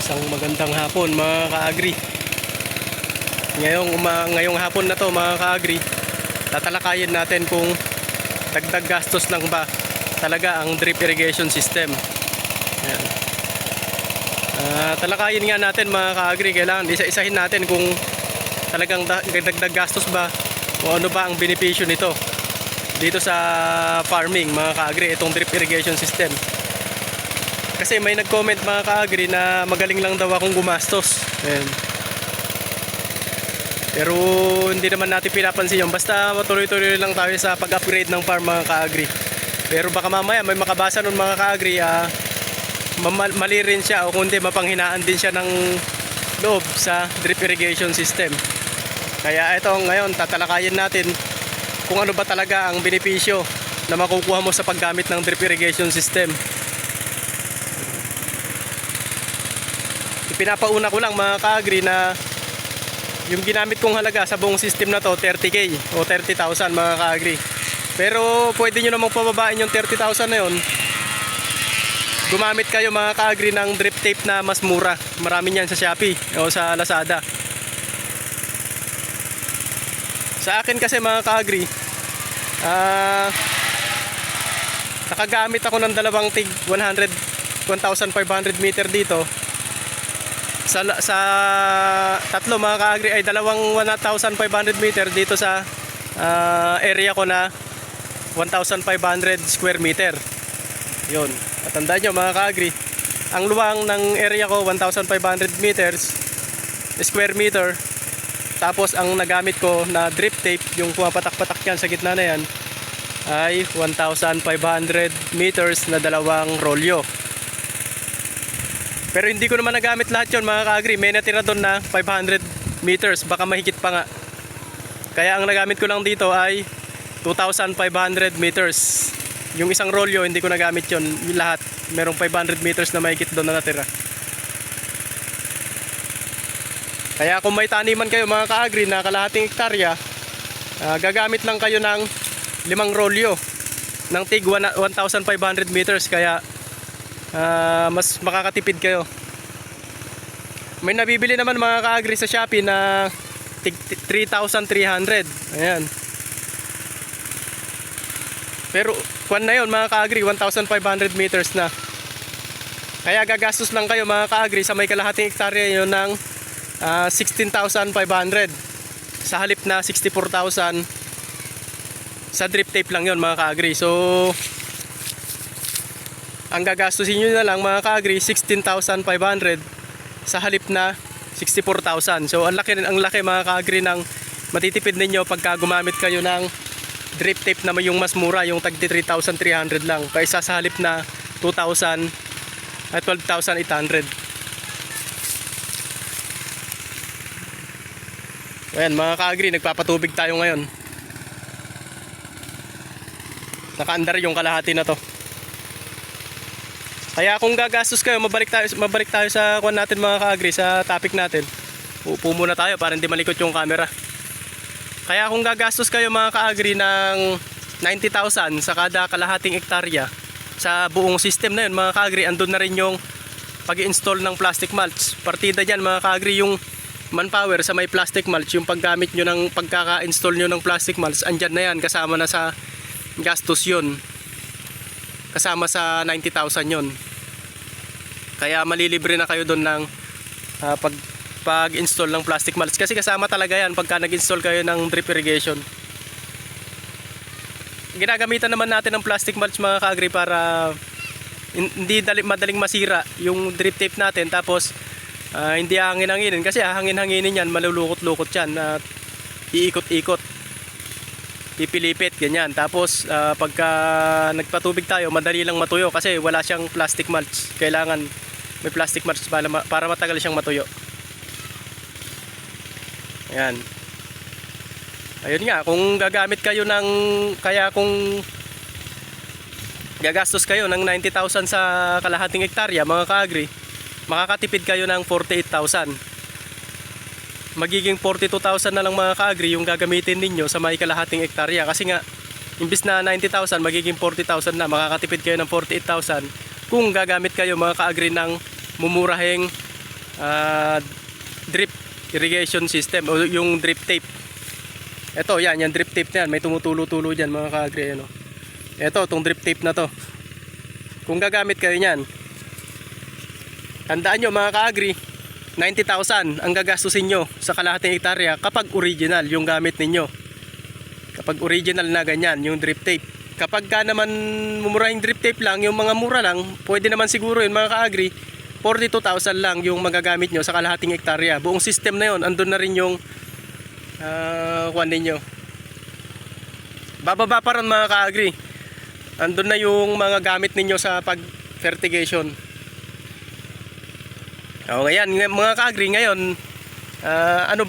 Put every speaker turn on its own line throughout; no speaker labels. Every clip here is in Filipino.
Isang magandang hapon mga ka-agri. Ngayong hapon na to mga ka-agri, tatalakayin natin kung dagdag gastos lang ba talaga ang drip irrigation system. Ayan. Talakayin nga natin mga ka-agri, kailangan isa-isahin natin kung talagang dagdag gastos ba o ano ba ang benepisyo nito dito sa farming mga ka-agri, itong drip irrigation system. Kasi may nag-comment mga ka-agri na magaling lang daw akong gumastos. Ayan. Pero hindi naman natin pinapansin yun. Basta matuloy-tuloy lang tayo sa pag-upgrade ng farm mga ka-agri. Pero baka mamaya may makabasa nun mga ka-agri, mali rin siya o kundi mapanghinaan din siya ng loob sa drip irrigation system. Kaya ito ngayon tatalakayin natin kung ano ba talaga ang benepisyo na makukuha mo sa paggamit ng drip irrigation system. Pinapauna ko lang mga ka-agri na yung ginamit kong halaga sa buong system na to 30k o 30,000 mga ka-agri. Pero pwede nyo namang pababain yung 30,000 na yun. Gumamit kayo mga ka-agri ng drip tape na mas mura. Marami niyan sa Shopee o sa Lazada. Sa akin kasi mga ka-agri, nakagamit ako ng dalawang tig 1,500 meter dito. Sa tatlo mga ka-agri ay dalawang 1,500 meter dito sa area ko na 1,500 square meter. Yun, matandaan nyo mga ka-agri, ang luwang ng area ko 1,500 meters square meter. Tapos ang nagamit ko na drip tape, yung pumapatak-patak yan sa gitna na yan, ay 1,500 meters na dalawang rolyo. Pero hindi ko naman nagamit lahat yon mga ka-agri. May natira doon na 500 meters, baka mahigit pa nga. Kaya ang nagamit ko lang dito ay 2,500 meters. Yung isang rolyo hindi ko nagamit yon, yung lahat. Merong 500 meters na mahigit doon na natira. Kaya kung may taniman kayo mga ka-agri na kalahating hektarya, gagamit lang kayo ng 5 rolyo ng tig 1,500 meters. Kaya mas makakatipid kayo. May nabibili naman mga ka-agri sa Shopee na 3,300. Ayan. Pero kuwan na yun mga ka-agri, 1,500 meters na. Kaya gagastos lang kayo mga ka-agri sa may kalahating hektarya yun ng 16,500 sa halip na 64,000 sa drip tape lang yun mga ka-agri. So ang gagastusin nyo na lang mga ka-agri 16,500 sa halip na 64,000. So ang laki mga ka-agri ng matitipid ninyo pagka gumamit kayo ng drip tape na yung mas mura, yung tag 3,300 lang kaysa sa halip na 2,000 at 12,800. Ayan mga ka-agri, nagpapatubig tayo ngayon. Nakaandar yung kalahati na to. Kaya kung gagastos kayo, mabalik tayo sa kuwan natin mga ka-agri, sa topic natin. Upo muna tayo para hindi malikot yung camera. Kaya kung gagastos kayo mga ka-agri ng 90,000 sa kada kalahating hektarya sa buong system na yun mga ka-agri, andun na rin yung pag-install ng plastic mulch. Partida dyan mga ka-agri yung manpower sa may plastic mulch, yung paggamit nyo ng pagkaka-install nyo ng plastic mulch, andyan na yan, kasama na sa gastos yun. Kasama sa 90,000 yun. Kaya malilibre na kayo doon ng pag-install ng plastic mulch. Kasi kasama talaga yan pagka nag-install kayo ng drip irrigation. Ginagamitan naman natin ng plastic mulch mga ka-agri para hindi madaling masira yung drip tape natin. Tapos hindi hangin-hanginin. Kasi hangin-hanginin yan, malulukot-lukot yan at iikot-ikot, pipilipit, ganyan. Tapos pagka nagpatubig tayo, madali lang matuyo kasi wala siyang plastic mulch. Kailangan may plastic mulch para matagal siyang matuyo. Ayan. Ayun nga, kung gagamit kayo ng, kaya kung gagastos kayo ng 90,000 sa kalahating hektarya mga ka-agri, makakatipid kayo ng 48,000. Magiging 42,000 na lang mga ka-agri yung gagamitin ninyo sa may kalahating hektarya. Kasi nga, imbis na 90,000, magiging 40,000 na. Makakatipid kayo ng 48,000 kung gagamit kayo mga ka-agri ng mumurahing drip irrigation system o yung drip tape. Ito, yan drip tape na yan. May tumutulo-tulo dyan mga ka-agri. Ano? Ito, itong drip tape na to. Kung gagamit kayo nyan, tandaan nyo mga ka-agri, 90,000 ang gagastusin nyo sa kalahating hektarya kapag original yung gamit ninyo. Kapag original na ganyan, yung drip tape. Kapag ka naman mumurahing drip tape lang, yung mga mura lang, pwede naman siguro yun mga ka-agri, 42,000 lang yung magagamit nyo sa kalahating hektarya. Buong system na yun, andun na rin yung kuwan ninyo. Bababa pa rin mga ka-agri. Andun na yung mga gamit ninyo sa pag-fertigation. O ngayon, mga ka-agri, ngayon, ano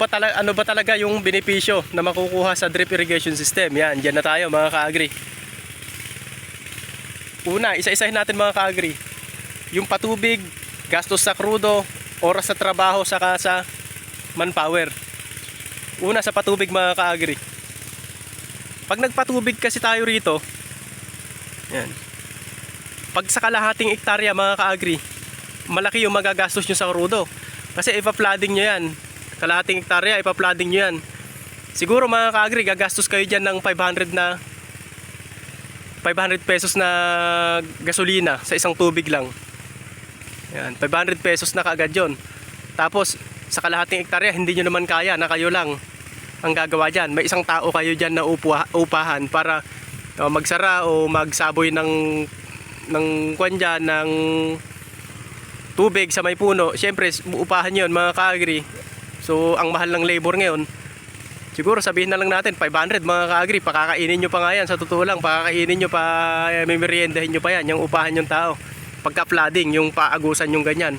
ba talaga yung benepisyo na makukuha sa drip irrigation system? Yan, dyan na tayo mga ka-agri. Una, isa-isahin natin mga ka-agri. Yung patubig, gastos sa krudo, oras sa trabaho, saka sa manpower. Una sa patubig mga ka-agri. Pag nagpatubig kasi tayo rito, yan. Pag sa kalahating hektarya mga ka-agri, malaki yung magagastos nyo sa krudo. Kasi ipa-flooding nyo yan. Kalahating hektarya, ipa-flooding nyo yan. Siguro mga ka-agri, gagastos kayo dyan ng 500 pesos na gasolina sa isang tubig lang. Yan, 500 pesos na kaagad yun. Tapos, sa kalahating hektarya, hindi nyo naman kaya na kayo lang ang gagawa dyan. May isang tao kayo dyan na upahan para magsara o magsaboy ng kwan dyan, ng tubig sa may puno. Siyempre, upahan yun mga ka-agri. So, ang mahal ng labor ngayon, siguro sabihin na lang natin 500 mga ka-agri. Pakakainin nyo pa nga yan, sa totoo lang. Pakakainin nyo pa, may meriendahin nyo pa yan, yung upahan yung tao. Pagka-flooding, yung paagusan yung ganyan.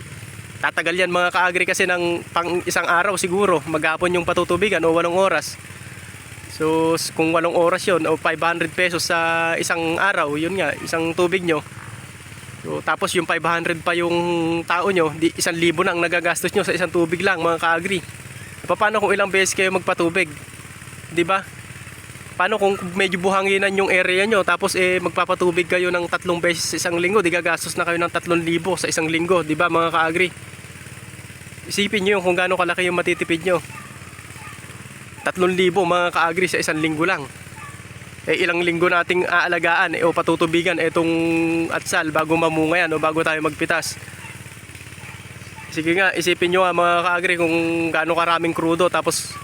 Tatagal yan mga ka-agri kasi ng pang isang araw siguro. Maghapon yung patutubigan o 8 oras. So, kung 8 oras yun o 500 pesos sa isang araw, yun nga, isang tubig nyo. So, tapos yung 500 pa yung tao nyo, 1,000 na ang nagagastos nyo sa isang tubig lang mga ka-agri. Paano kung ilang beses kayo magpatubig? 'Di ba? Paano kung medyo buhanginan yung area nyo, tapos magpapatubig kayo ng 3 beses sa isang linggo, di gagastos na kayo ng 3,000 sa isang linggo, 'di ba mga ka-agri? Isipin nyo yung kung gaano kalaki yung matitipid nyo. 3,000 mga ka-agri sa isang linggo lang. Ilang linggo nating aalagaan o patutubigan itong atsal bago mamunga yan o bago tayo magpitas. Sige nga, isipin nyo mga ka-agri kung gaano karaming krudo, tapos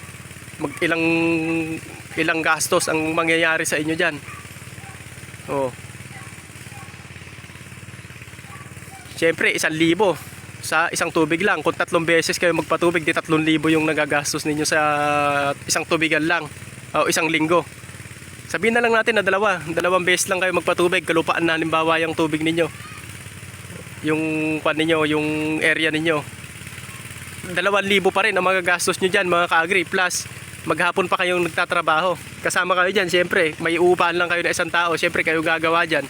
ilang gastos ang mangyayari sa inyo dyan. Siyempre 1,000 sa isang tubig lang. Kung 3 beses kayo magpatubig, di 3,000 yung nagagastos ninyo sa isang tubigan lang o isang linggo. Sabihin na lang natin na 2 beses lang kayo magpatubig, kalupaan na halimbawa yung tubig ninyo, yung pan ninyo, yung area ninyo. 2,000 pa rin ang magagastos nyo dyan mga ka-agri, plus maghapon pa kayong nagtatrabaho. Kasama kayo dyan, siyempre may uupahan lang kayo na isang tao, siyempre kayo gagawa dyan.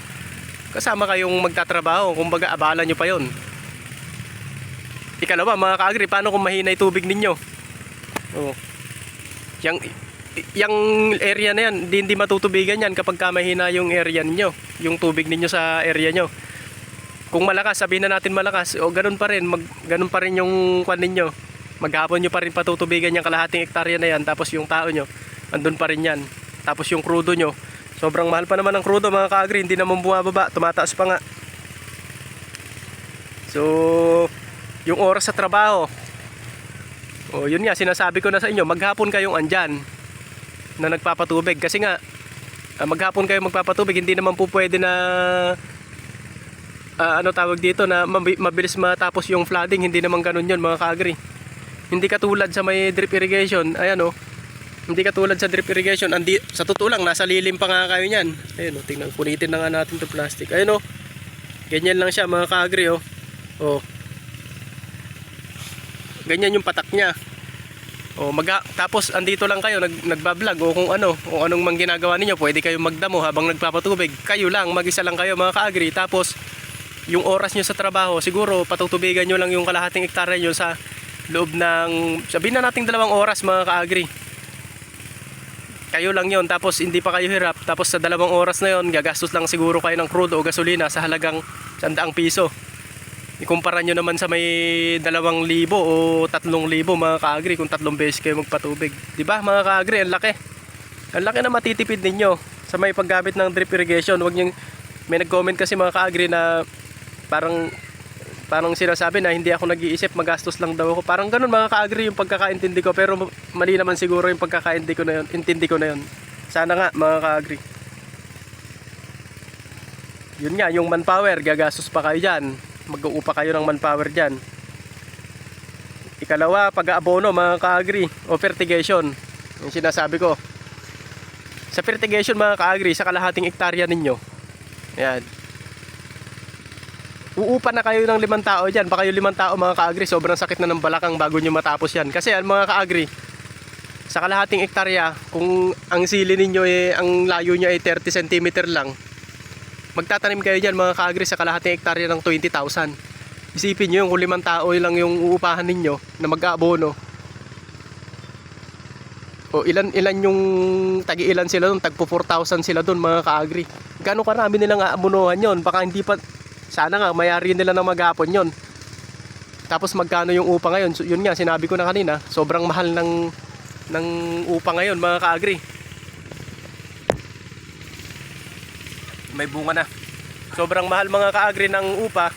Kasama kayong magtatrabaho, kumbaga abala nyo pa yon. Ikalawa mga ka-agri, paano kung mahina yung tubig ninyo? Yung area na yan, hindi matutubigan yan kapag mahina yung area niyo, yung tubig ninyo sa area nyo. Kung malakas, sabihin na natin malakas, o ganun pa rin, ganun pa rin yung kwan ninyo. Maghapon nyo pa rin patutubigan yung kalahating hektarya na yan, tapos yung tao nyo, andun pa rin yan. Tapos yung krudo nyo, sobrang mahal pa naman ang krudo mga ka-agri, hindi naman bumababa, tumataas pa nga. So, yung oras sa trabaho, yun nga, sinasabi ko na sa inyo, maghapon kayong andyan na nagpapatubig, kasi nga maghapon kayo magpapatubig, hindi naman po pwede na ano tawag dito, na mabilis matapos yung flooding. Hindi naman ganun yun mga ka-agri. Hindi katulad sa may drip irrigation, ayan hindi katulad sa drip irrigation, sa totoo lang nasa lilim pa nga kayo nyan. Ayan tingnan, punitin na nga natin to plastic. Ayan ganyan lang siya mga ka-agri. Ganyan yung patak nya. Tapos andito lang kayo nagbablog o kung anong mang ginagawa ninyo, pwede kayo magdamo habang nagpapatubig. Kayo lang, mag-isa lang kayo mga ka-agri. Tapos yung oras nyo sa trabaho, siguro patutubigan nyo lang yung kalahating hektarya nyo sa loob ng, sabihin na nating 2 oras mga ka-agri. Kayo lang yon, tapos hindi pa kayo hirap. Tapos sa 2 oras na yon, gagastos lang siguro kayo ng crude o gasolina sa halagang 100 piso. Ikumpara nyo naman sa may 2,000 o 3,000 mga ka-agri kung 3 beses kayo magpatubig. Di ba mga ka-agri, ang laki. Ang laki na matitipid ninyo sa may paggamit ng drip irrigation. Huwag nyo, may nag-comment kasi mga ka-agri na parang sinasabi na hindi ako nag-iisip, magastos lang daw ako. Parang ganun mga ka-agri yung pagkakaintindi ko, pero mali naman siguro yung pagkakaintindi ko na yun. Sana nga mga ka-agri. Yun nga, yung manpower, gagastos pa kayo dyan. Mag-uupa kayo ng manpower dyan. Ikalawa, pag-aabono mga ka-agri o fertigation. Yung sinasabi ko. Sa fertigation mga ka-agri, sa kalahating hektarya ninyo, ayan, uupa na kayo ng 5 tao dyan. Baka yung 5 tao mga ka-agri, sobrang sakit na ng balakang bago nyo matapos yan. Kasi mga ka-agri, sa kalahating hektarya, kung ang sili ninyo ang layo nyo ay 30 cm lang, magtatanim kayo dyan mga ka-agri sa kalahating hektarya ng 20,000. Isipin nyo yung kung 5 tao lang yung uupahan ninyo na mag-aabono. O ilan yung tagi-ilan sila doon, tagpo 4,000 sila doon mga ka-agri. Gano'ng karami nilang aabonohan yon? Baka hindi pa, sana nga mayari nila ng maghapon yon. Tapos magkano yung upa ngayon? So, yun nga, sinabi ko na kanina, sobrang mahal ng upa ngayon mga ka-agri. May bunga na. Sobrang mahal mga ka-agri ng upa.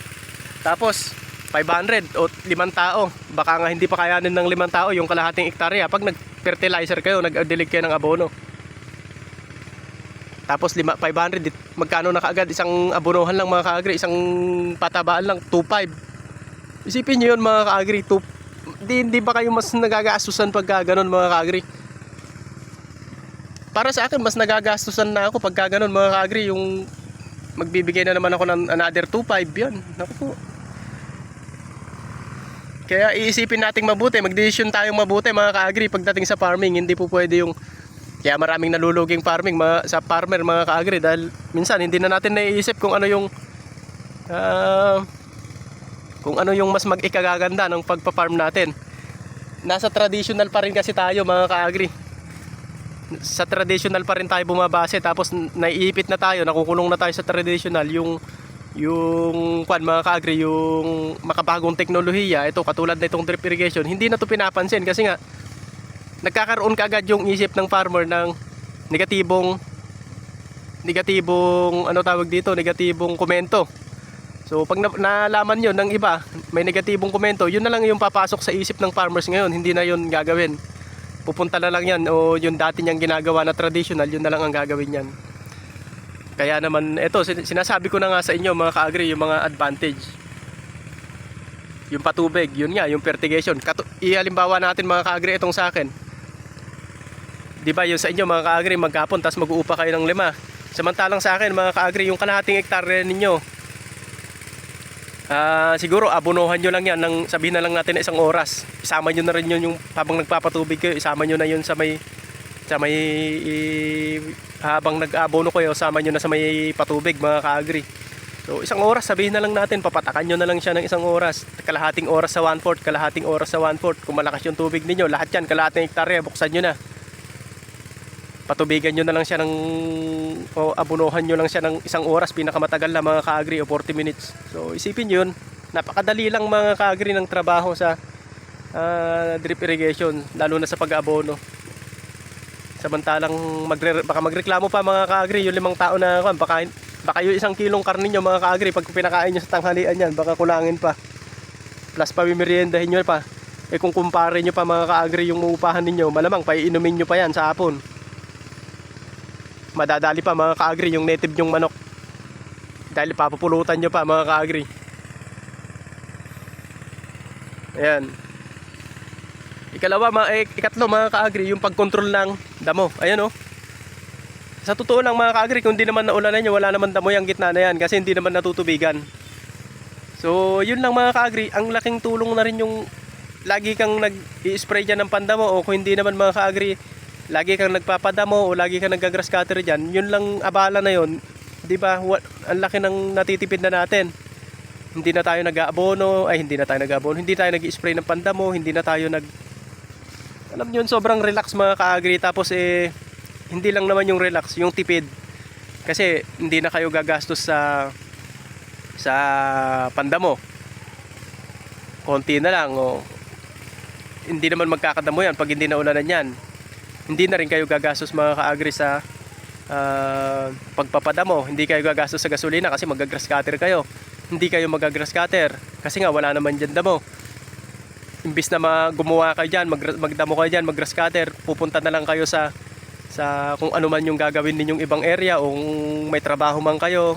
Tapos 500 o 5 tao. Baka nga hindi pa kayanin ng 5 tao yung kalahating hektarya pag nag-fertilizer kayo, nag-dilig kayo ng abono. Tapos 500, magkano na kaagad isang abonohan lang mga ka-agri, isang patabaan lang 2.5. Isipin niyo yun mga ka-agri, hindi ba kayo mas nagagastusan pagka ganun mga ka-agri? Para sa akin, mas nagagastusan na ako pagka ganun mga ka-agri, yung magbibigay na naman ako ng another 2.5 yan. Naku po. Kaya iisipin nating mabuti, mag-decision tayong mabuti mga ka-agri pagdating sa farming. Hindi po pwede yung, kaya maraming naluluging farming sa farmer mga ka-agri, dahil minsan hindi na natin naiisip kung ano yung mas mag-ikagaganda ng pagpa-farm natin. Nasa traditional pa rin kasi tayo mga ka-agri. Sa traditional pa rin tayo bumabase, tapos naiipit na tayo, nakukulong na tayo sa traditional, yung mga ka-agri, yung makabagong teknolohiya, ito katulad na itong drip irrigation, hindi na to pinapansin kasi nga nagkakaroon kaagad yung isip ng farmer ng negatibong negatibong komento. So pag nalaman yun ng iba, may negatibong komento, yun na lang yung papasok sa isip ng farmers ngayon, hindi na yun gagawin. Pupunta na lang yan, o yung dati niyang ginagawa na traditional, yun na lang ang gagawin yan. Kaya naman, ito, sinasabi ko na nga sa inyo mga ka-agri, yung mga advantage. Yung patubig, yun nga, yung fertigation. Ihalimbawa natin mga ka-agri, itong sa akin. Diba yung sa inyo mga ka-agri, maghapon, tapos mag-uupa kayo ng 5. Samantalang sa akin mga ka-agri, yung kalahating hektarya ninyo, siguro abonohan nyo lang yan ng, sabihin na lang natin na 1 oras. Isama nyo na rin yun yung habang nagpapatubig kayo, isama nyo na yun sa may habang nag-abono kayo, sama nyo na sa may patubig mga ka-agri. So 1 oras, sabihin na lang natin, papatakan nyo na lang siya ng 1 oras, kalahating oras sa 1/4, kalahating oras sa 1/4. Kung malakas yung tubig ninyo, lahat yan kalahating hektarya, buksan nyo na, patubigan nyo na lang siya o abonohan nyo lang siya ng 1 oras, pinakamatagal na mga ka-agri, o 40 minutes. So isipin nyo yun, napakadali lang mga ka-agri ng trabaho sa drip irrigation, lalo na sa pag-abono. Samantalang baka magreklamo pa mga ka-agri, yung 5 tao na baka yung 1 kilong karne nyo mga ka-agri, pag pinakain nyo sa tanghalian yan, baka kulangin pa, plus pamimeriendahin nyo pa. Kung kumpare nyo pa mga ka-agri yung uupahan ninyo, malamang paiinumin nyo pa yan sa hapon. Madadali pa mga ka-agri yung native nyong manok, dahil papupulutan nyo pa mga ka-agri. Ayan. Ikatlo mga ka-agri, yung pagkontrol ng damo. Ayan o. Sa totoo lang mga ka-agri, kung hindi naman naulanan nyo, wala naman damo yung gitna na yan, kasi hindi naman natutubigan. So yun lang mga ka-agri, ang laking tulong na rin yung lagi kang nag-i-spray dyan ng pandamo, o kung hindi naman mga ka-agri, lagi kang nagpapadamo o lagi kang nag-grass cutter dyan, yun lang abala na yun, di ba? Ang laki ng natitipid na natin. Hindi na tayo nag-aabono, hindi tayo nag-i-spray ng pandamo, hindi na tayo alam nyo yun, sobrang relax mga ka-agri. Tapos hindi lang naman yung relax, yung tipid, kasi hindi na kayo gagastos sa pandamo. konti na lang o hindi naman magkakadamo yan pag hindi na ulanan yan. Hindi na rin kayo gagastos mga ka-agri sa pagpapadamo. Hindi kayo gagastos sa gasolina kasi mag-grass cutter kayo. Hindi kayo mag-grass cutter kasi nga wala naman dyan damo. Imbis na gumawa kayo dyan, magdamo kayo dyan, mag-grass cutter, pupunta na lang kayo sa kung ano man yung gagawin ninyong ibang area o kung may trabaho man kayo.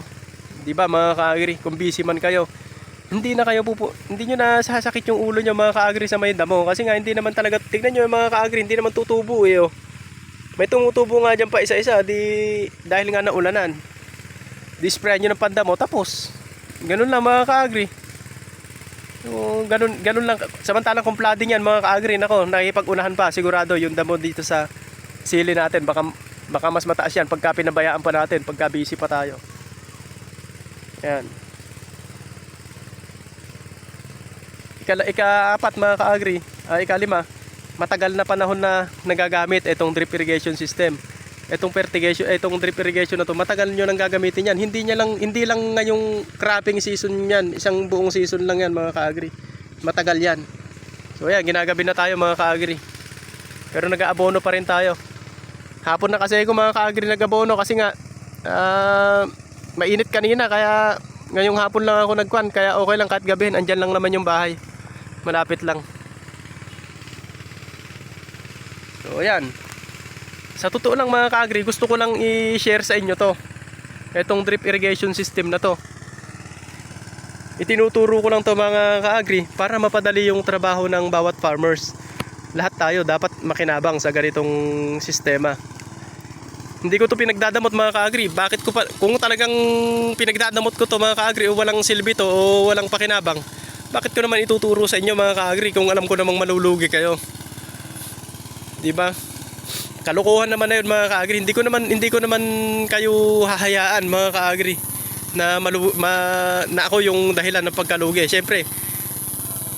Di ba mga ka-agri, kung busy man kayo, hindi nyo na sasakit yung ulo nyo mga ka-agri sa may damo. Kasi nga hindi naman talaga, tignan nyo mga ka-agri, hindi naman tutubo eh. Oh. May tumutubo nga dyan pa isa-isa, dahil nga naulanan. Di-spray nyo ng pandamo, tapos. Ganun lang mga ka-agri. So, ganun lang. Samantalang kung flooding yan mga ka-agri, nako, nakikipag-unahan pa, sigurado yung damo dito sa sili natin. Baka mas mataas yan pagka pinabayaan pa natin, pagka busy pa tayo. Yan. Ika-apat mga ka-agri, ika-lima, matagal na panahon na nagagamit itong drip irrigation system. Itong drip irrigation na to, matagal nyo nang gagamitin yan. Hindi lang ngayong cropping season yan, isang buong season lang yan mga ka-agri. Matagal yan. So yan, ginagabi na tayo mga ka-agri. Pero nag-aabono pa rin tayo. Hapon na kasi ako mga ka-agri nag-abono kasi nga mainit kanina, kaya ngayong hapon lang ako nagkuhan, kaya okay lang kahit gabihin, andyan lang naman yung bahay. Malapit lang. So ayan. Sa totoo lang mga ka-agri, gusto ko lang i-share sa inyo to. Itong drip irrigation system na to. Itinuturo ko lang to mga ka-agri para mapadali yung trabaho ng bawat farmers. Lahat tayo dapat makinabang sa ganitong sistema. Hindi ko to pinagdadamot mga ka-agri. Bakit ko pa, kung talagang pinagdadamot ko to mga ka-agri o walang silbi to o walang pakinabang, bakit ko naman ituturo sa inyo mga ka-agri kung alam ko namang malulugi kayo? 'Di ba? Kalokohan naman na 'yun mga ka-agri. Hindi ko naman kayo hahayaan mga ka-agri na na ako yung dahilan ng pagkalugi. Syempre,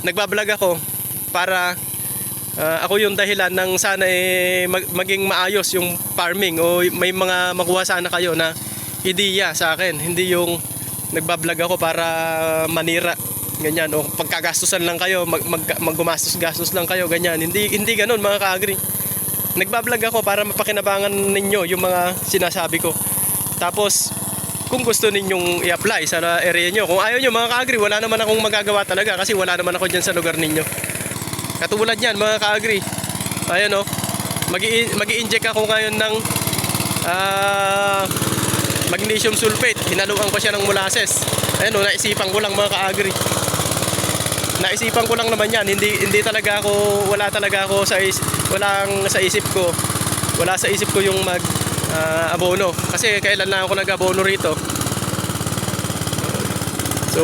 nagba-vlog ako para ako yung dahilan ng sana maging maayos yung farming o may mga makuha sana kayo na ideya sa akin. Hindi yung nagba-vlog ako para manira, ganyan, o pagkagastusan lang kayo, maggumastos-gastos lang kayo, ganyan. Hindi ganoon mga ka-agri. Nagba-vlog ako para mapakinabangan ninyo yung mga sinasabi ko. Tapos kung gusto ninyong i-apply sa area nyo, kung ayaw nyo mga ka-agri, wala naman akong magagawa talaga kasi wala naman ako dyan sa lugar ninyo. Katulad yan mga ka-agri, ayan o, mag-i-inject ako ngayon ng magnesium sulfate. Hinaluan ko siya ng molasses. Ayan o, naisipan ko lang mga ka-agri. Naisipan ko lang naman yan. Hindi talaga ako, wala sa isip ko yung abono. Kasi kailan lang ako nag-abono rito. So,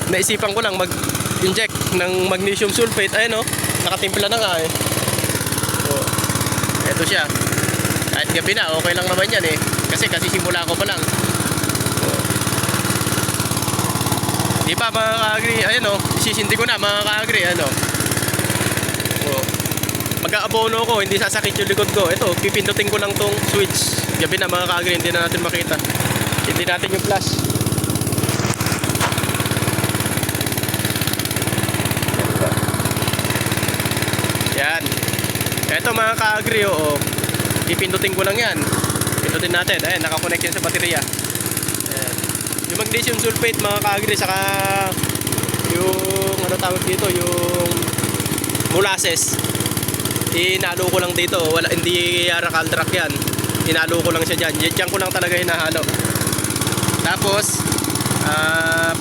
naisipan ko lang mag-inject ng magnesium sulfate. Ayan o, nakatimpla na nga eh. So, eto siya. Kahit gabi na, okay lang naman yan eh. Kasi simula ko pa lang. So, di ba mga ka-agri, ayan o, isisindi ko na mga ka-agri, ano. So, mag-aabono ko, hindi sasakit yung likod ko. Ito, pipindutin ko lang tong switch. Gabi na mga ka-agri, hindi na natin makita. Hindi natin yung flash. Yan. Ito mga ka-agri, oo. Pipindutin ko lang yan. Pindutin natin. Ayan, nakakonect yan sa baterya. Ayan. Yung magnesium sulfate mga ka-agri, saka yung ano tawag dito, yung molasses. Inalo ko lang dito. Hindi yarak-aldrak yan. Inalo ko lang siya dyan. Diyan ko lang talaga hinahalo. Tapos,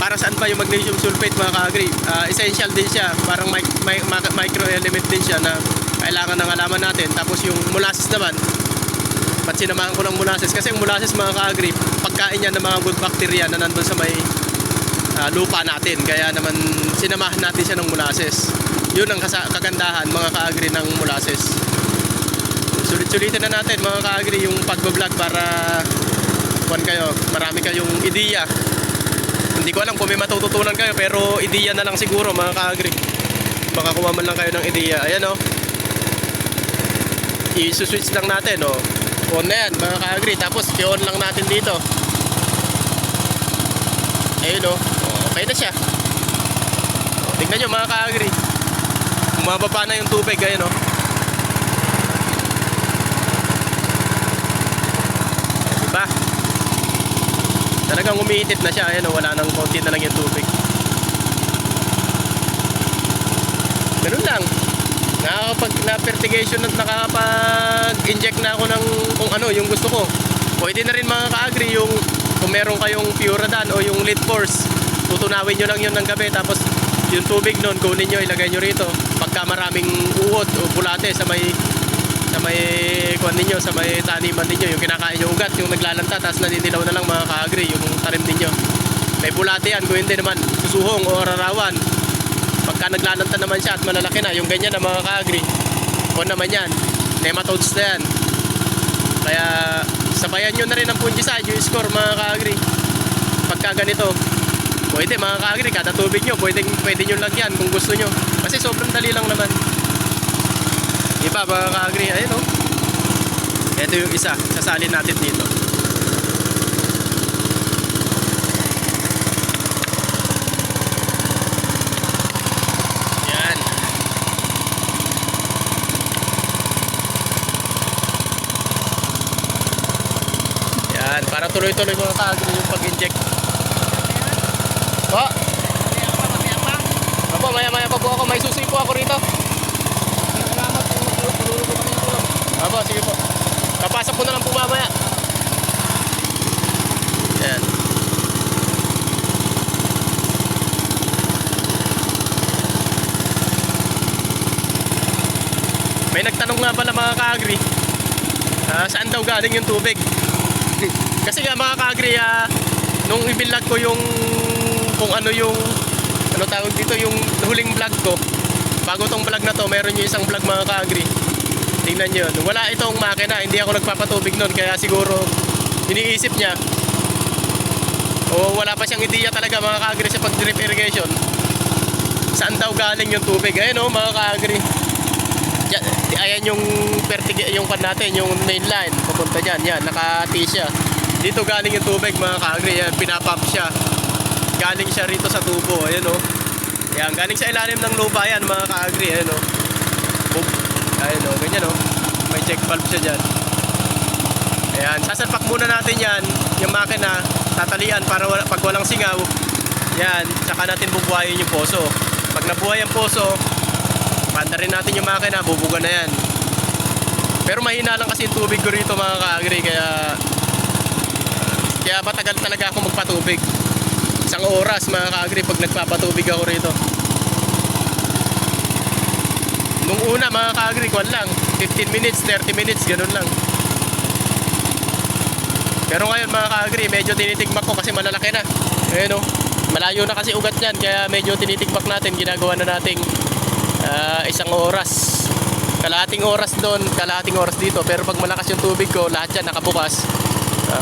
para saan pa yung magnesium sulfate mga ka-agri? Essential din siya. Parang micro element din siya na kailangan ng alaman natin. Tapos yung molasses naman, ba't sinamahan ko ng molasses? Kasi yung molasses mga ka-agri, pagkain yan ng mga good bacteria na nandun sa may lupa natin. Kaya naman sinamahan natin siya ng molasses. Yun ang kagandahan mga ka-agri ng molasses. Sulit-sulitin na natin mga ka-agri yung pag-vlog para marami kayong ideya. Hindi ko alam kung may matututunan kayo, pero ideya na lang siguro mga ka-agri. Baka kuha man lang kayo ng ideya. Ayan o, i-switch lang natin o. On na yan mga ka-agri. Tapos i-on lang natin dito. Ayun o, okay na siya. Tingnan nyo mga ka-agri. Bumababa na yung tubig, ayun o. Diba? Talagang umiitit na siya, ayun o, wala nang konti na lang yung tubig. Ganun lang. Nakakapag na-fertigation at nakakapag-inject na ako ng kung ano yung gusto ko. Pwede na rin mga ka-agri yung kung meron kayong Puradan o yung lead force, tutunawin nyo lang yun ng gabi, tapos yung tubig nun kunin nyo, ilagay nyo rito. Pagka maraming uod o bulate sa may kuwan ninyo, sa may taniman ninyo, yung kinakain yung ugat, yung naglalanta, tapos naninilaw na lang mga ka-agri yung tanim ninyo. May bulate yan, kung hindi naman susuhong o ararawan. Pagka naglalanta naman siya at malalaki na, yung ganyan na mga ka-agri, o naman yan, nematodes na yan. Kaya sabayan nyo na rin ang fungicide, yung score mga ka-agri. Pagka ganito, pwede mga ka-agri, kada tubig nyo, pwede nyo lagyan kung gusto nyo. Kasi sobrang dali lang naman. Iba mga ka-agri, ayun o. Ito yung isa, sasalin natin dito. Para tuloy-tuloy mga ka-agri yung pag-inject. Po? Opo, maya-maya pa po ako. May susi po ako rito. Opo, sige po. Kapasok ko na lang po mamaya. Ayan. May nagtanong nga pala mga ka-agri, saan daw galing yung tubig? Kasi nga mga ka-agri, nung ibilag ko yung kung ano yung ano tawag dito, yung huling vlog ko, bago tong vlog na to, meron yung isang vlog mga ka-agri. Tingnan nyo yun. Wala itong makina, hindi ako nagpapatubig nun, kaya siguro iniisip niya o wala pa siyang ideya talaga mga ka-agri sa pag-drip irrigation, saan daw galing yung tubig. Ayun o mga ka-agri, ayan yung yung pan natin, yung main line papunta dyan, yan, naka-T siya. Dito galing yung tubig mga ka-agri, yan, pinapump siya. Galing siya rito sa tubo, ayan o. Yan, galing sa ilalim ng lupa yan mga ka-agri, ayan o. Ayan o, ganyan o. May check valve siya dyan. Ayan, sasalpak muna natin yan, yung makina, tatalian para pag walang singaw. Yan, saka natin bubuhayin yung poso. Pag nabuhay ang poso, panda rin natin yung makina, bubuga na yan. Pero mahina lang kasi yung tubig ko rito mga ka-agri, kaya matagal talaga ako magpatubig. Isang oras mga ka-agri pag nagpapatubig ako rito. Nung una mga ka-agri, kwan lang, 15 minutes, 30 minutes, ganun lang. Pero ngayon mga ka-agri, medyo tinitigmak ko kasi malalaki na. Ayun o, malayo na kasi ugat yan, kaya medyo tinitigmak natin, ginagawa na nating isang oras. Kalahating oras doon, kalahating oras dito. Pero pag malakas yung tubig ko, lahat yan nakabukas.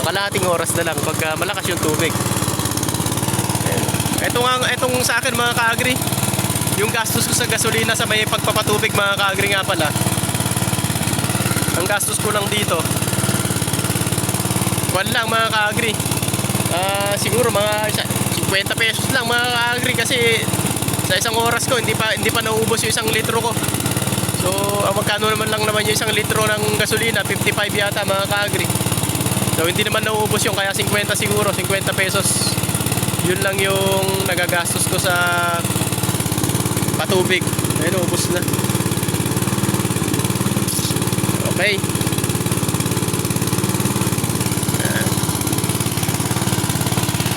Kalahating oras na lang pag malakas yung tubig. Itong sa akin mga ka-agri, yung gastos ko sa gasolina sa may pagpapatubig mga ka-agri nga pala, ang gastos ko lang dito, kwan lang mga ka-agri, siguro mga 50 pesos lang mga ka-agri, kasi sa isang oras ko hindi pa nauubos yung 1 litro ko. So magkano naman yung 1 litro ng gasolina, 55 yata mga ka-agri. So hindi naman nauubos yung, kaya 50 siguro, 50 pesos. Yun lang yung nagagastos ko sa patubig. Ayun, ubos na. Okay.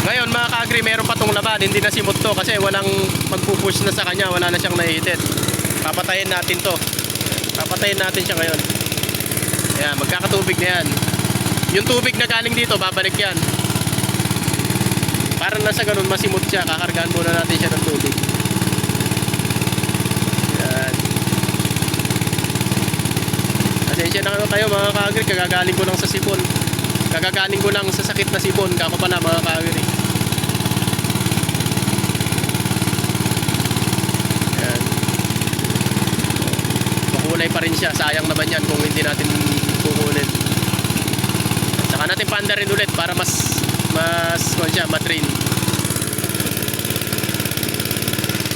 Ngayon mga ka-agri, meron pa tong laman, hindi na simot to kasi walang magpupush na sa kanya, wala na siyang nahihitit. Papatayin natin to. Papatayin natin siya ngayon. Ayan, magkakatubig na yan. Yung tubig na galing dito, babalik yan. Para na sa ganun masimot siya, kakargaan muna natin siya ng tubig. Ayan. Pasensya na kayo mga ka-agri, kagagaling ko lang sa sipon. Kagagaling ko lang sa sakit na sipon, kako pala mga ka-agri. Ayan. Makulay pa rin siya, sayang naman yan kung hindi natin kukunin. Saka natin panda rin ulit para mas kung siya, matrain.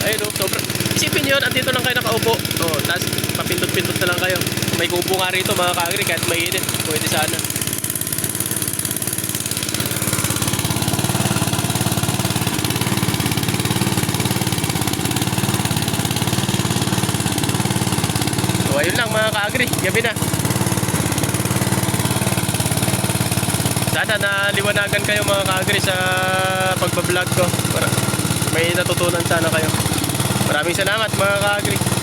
Ayun oh, sobrang. Isipin nyo yun, andito lang kayo nakaupo. Oh, tapos papindot-pindot na lang kayo. May kubo nga rito mga ka-agri kahit mainit. Pwede sana. So ayun lang mga ka-agri, gabi na. Sana naliwanagan kayo mga ka-agri sa pagbablog ko. Para may natutunan sana kayo. Maraming salamat mga ka-agri.